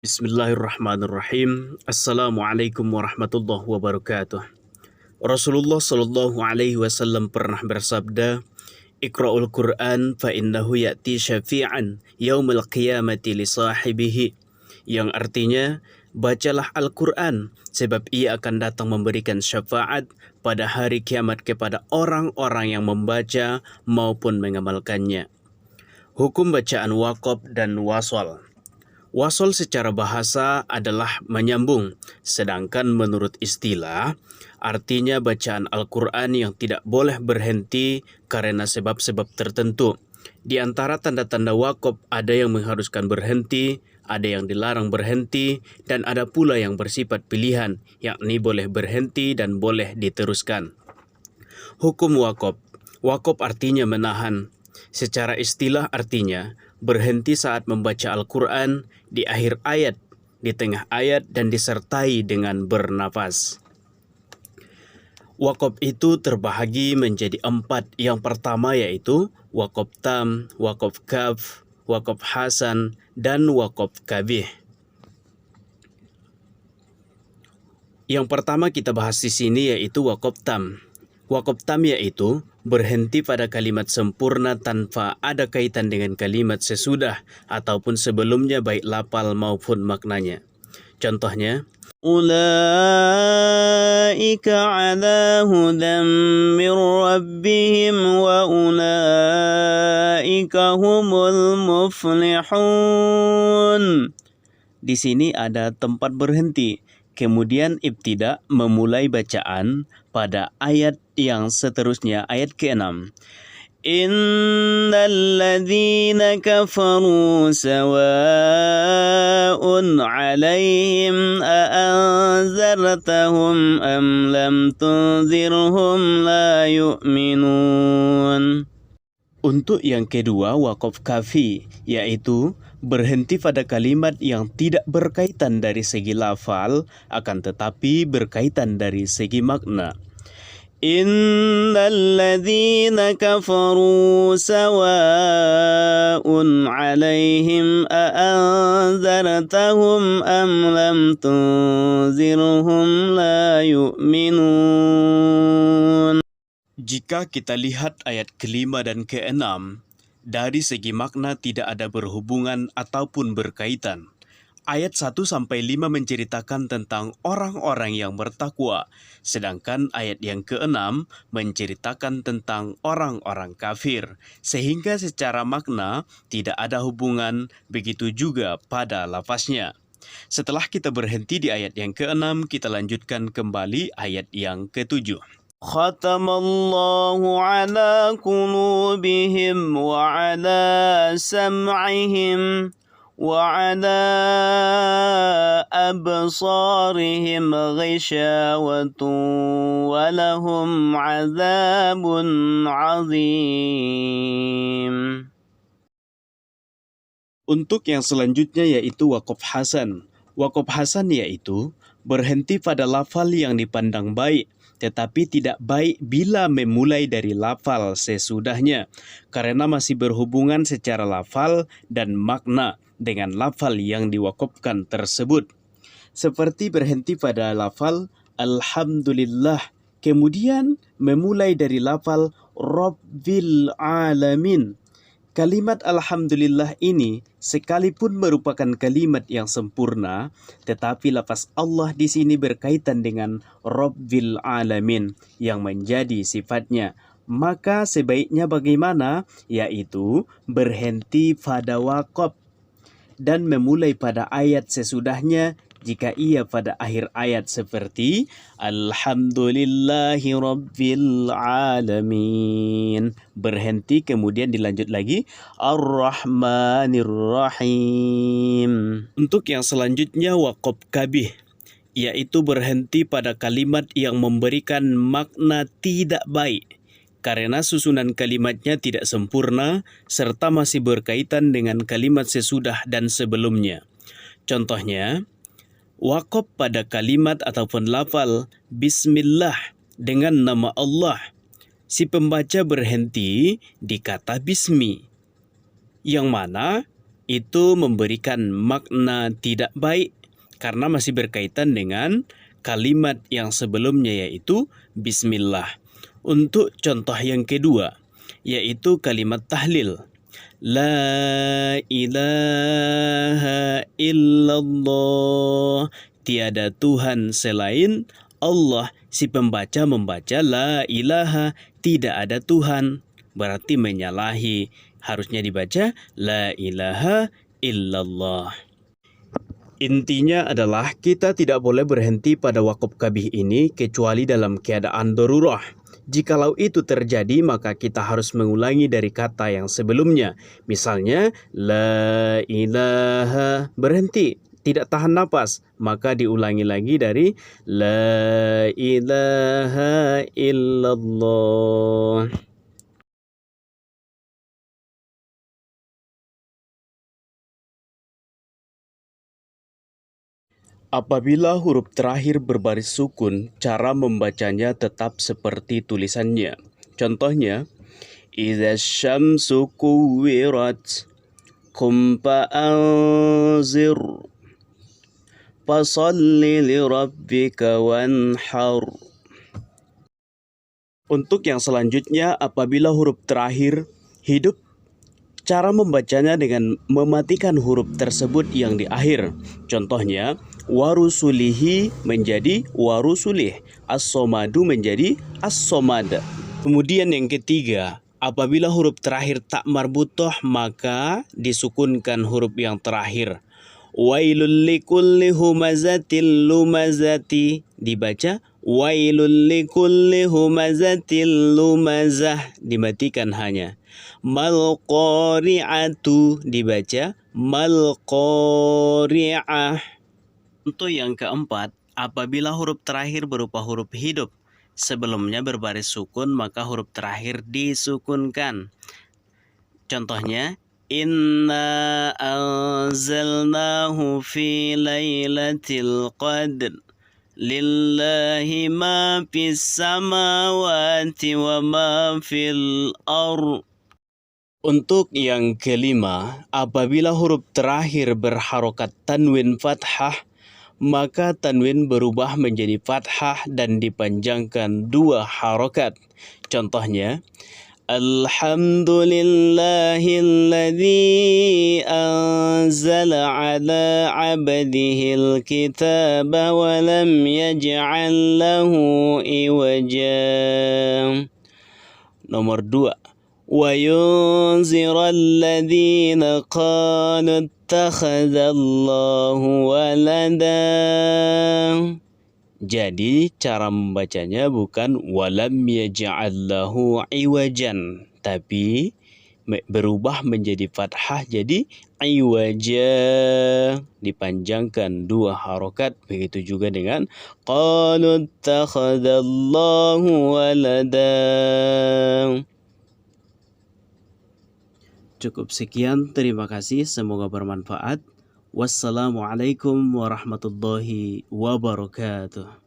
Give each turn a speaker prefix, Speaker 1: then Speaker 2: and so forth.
Speaker 1: Bismillahirrahmanirrahim. Assalamualaikum warahmatullahi wabarakatuh. Rasulullah Shallallahu Alaihi Wasallam pernah bersabda, "Iqra'ul Quran fa innahu ya'ti syafi'an yaumil qiyamati li sahibihi." Yang artinya, bacalah Al-Quran sebab ia akan datang memberikan syafaat pada hari kiamat kepada orang-orang yang membaca maupun mengamalkannya. Hukum bacaan waqaf dan wasol. Wasol secara bahasa adalah menyambung, sedangkan menurut istilah, artinya bacaan Al-Quran yang tidak boleh berhenti karena sebab-sebab tertentu. Di antara tanda-tanda waqaf ada yang mengharuskan berhenti, ada yang dilarang berhenti, dan ada pula yang bersifat pilihan, yakni boleh berhenti dan boleh diteruskan. Hukum waqaf. Waqaf artinya menahan. Secara istilah artinya berhenti saat membaca Al-Quran di akhir ayat, di tengah ayat, dan disertai dengan bernafas. Waqaf itu terbahagi menjadi 4. Yang pertama yaitu waqaf tam, waqaf kaf, waqaf hasan, dan waqaf kabih. Yang pertama kita bahas di sini yaitu waqaf tam. Waqaf tam yaitu berhenti pada kalimat sempurna tanpa ada kaitan dengan kalimat sesudah ataupun sebelumnya baik lafal maupun maknanya. Contohnya, Ulaika ala hudam min rabbihim wa ulaika humul muflihun. Di sini ada tempat berhenti. Kemudian ibtida memulai bacaan pada ayat yang seterusnya, ayat ke-6. Innal ladzina kafaru sawa'un 'alaihim a'anzartahum am lam tunzirhum la yu'minun. Untuk yang kedua, waqaf kafi, yaitu berhenti pada kalimat yang tidak berkaitan dari segi lafal, akan tetapi berkaitan dari segi makna. Innal ladzina kafaru sawa'un 'alaihim a'anzartahum am lam tunzirhum la yu'minun. Jika kita lihat ayat ke-5 dan ke-6, dari segi makna tidak ada berhubungan ataupun berkaitan. Ayat 1-5 menceritakan tentang orang-orang yang bertakwa, sedangkan ayat yang ke-6 menceritakan tentang orang-orang kafir, sehingga secara makna tidak ada hubungan, begitu juga pada lafaznya. Setelah kita berhenti di ayat yang ke-6, kita lanjutkan kembali ayat yang ke-7. Khatamallahu ala qulubihim wa ala sam'ihim wa ala absarihim ghishawatun wa lahum 'adzabun 'adzim. Untuk yang selanjutnya yaitu waqaf hasan. Waqaf hasan yaitu berhenti pada lafal yang dipandang baik, tetapi tidak baik bila memulai dari lafal sesudahnya, karena masih berhubungan secara lafal dan makna dengan lafal yang diwakafkan tersebut. Seperti berhenti pada lafal Alhamdulillah, kemudian memulai dari lafal Rabbil Alamin. Kalimat Alhamdulillah ini sekalipun merupakan kalimat yang sempurna, tetapi lafaz Allah di sini berkaitan dengan Rabbil Alamin yang menjadi sifatnya. Maka sebaiknya bagaimana? Yaitu berhenti pada waqaf dan memulai pada ayat sesudahnya jika ia pada akhir ayat seperti Alhamdulillahi Rabbil Alamin. Berhenti kemudian dilanjut lagi Ar-Rahmanir Rahim. Untuk yang selanjutnya waqaf kabih, yaitu berhenti pada kalimat yang memberikan makna tidak baik, karena susunan kalimatnya tidak sempurna serta masih berkaitan dengan kalimat sesudah dan sebelumnya. Contohnya, waqaf pada kalimat ataupun lafal Bismillah dengan nama Allah. Si pembaca berhenti di kata Bismi, yang mana itu memberikan makna tidak baik karena masih berkaitan dengan kalimat yang sebelumnya yaitu bismillah. Untuk contoh yang kedua yaitu kalimat tahlil. La ilaha illallah. Tiada Tuhan selain Allah. Si pembaca membaca la ilaha, tidak ada Tuhan. Berarti menyalahi. Harusnya dibaca la ilaha illallah. Intinya adalah kita tidak boleh berhenti pada wakaf kabih ini kecuali dalam keadaan darurah. Jikalau itu terjadi, maka kita harus mengulangi dari kata yang sebelumnya. Misalnya, la ilaha, berhenti, tidak tahan napas. Maka diulangi lagi dari la ilaha illallah. Apabila huruf terakhir berbaris sukun, cara membacanya tetap seperti tulisannya. Contohnya, Idza syamsu kuwirat, qum fa'anzir, fasalli lirabbika wanhar. Untuk yang selanjutnya, apabila huruf terakhir hidup, cara membacanya dengan mematikan huruf tersebut yang di akhir. Contohnya, warusulihi menjadi warusulih, as-somadu menjadi as-somad. Kemudian yang ketiga, apabila huruf terakhir tak marbutoh, maka disukunkan huruf yang terakhir. Wailul likulli humazatil lumazati, dibaca wailul likulli humazatil lumazah, dimatikan hanya. Mal qari'atu, dibaca mal qari'ah. Untuk yang keempat, apabila huruf terakhir berupa huruf hidup, sebelumnya berbaris sukun, maka huruf terakhir disukunkan. Contohnya, Inna anzalnahu fi lailatul qadr. Lillahi ma fis samawati wa ma fil ardh. Untuk yang kelima, apabila huruf terakhir berharokat tanwin fathah, maka tanwin berubah menjadi fathah dan dipanjangkan 2 harokat. Contohnya, Alhamdulillahilladzi anzala ala abdihil kitaba wa lam yaj'al lahu iwaja. Nomor 2. وَيُنْذِرَ الَّذِينَ قَالُوا اتَّخَذَ اللَّهُ وَلَدًا. Jadi cara membacanya bukan walam yaj'allahu iwajan, tapi berubah menjadi fathah jadi iwaja, dipanjangkan 2 harokat. Begitu juga dengan qalu ittakhadallahu walada. Cukup sekian, terima kasih, semoga bermanfaat. Wassalamualaikum warahmatullahi wabarakatuh.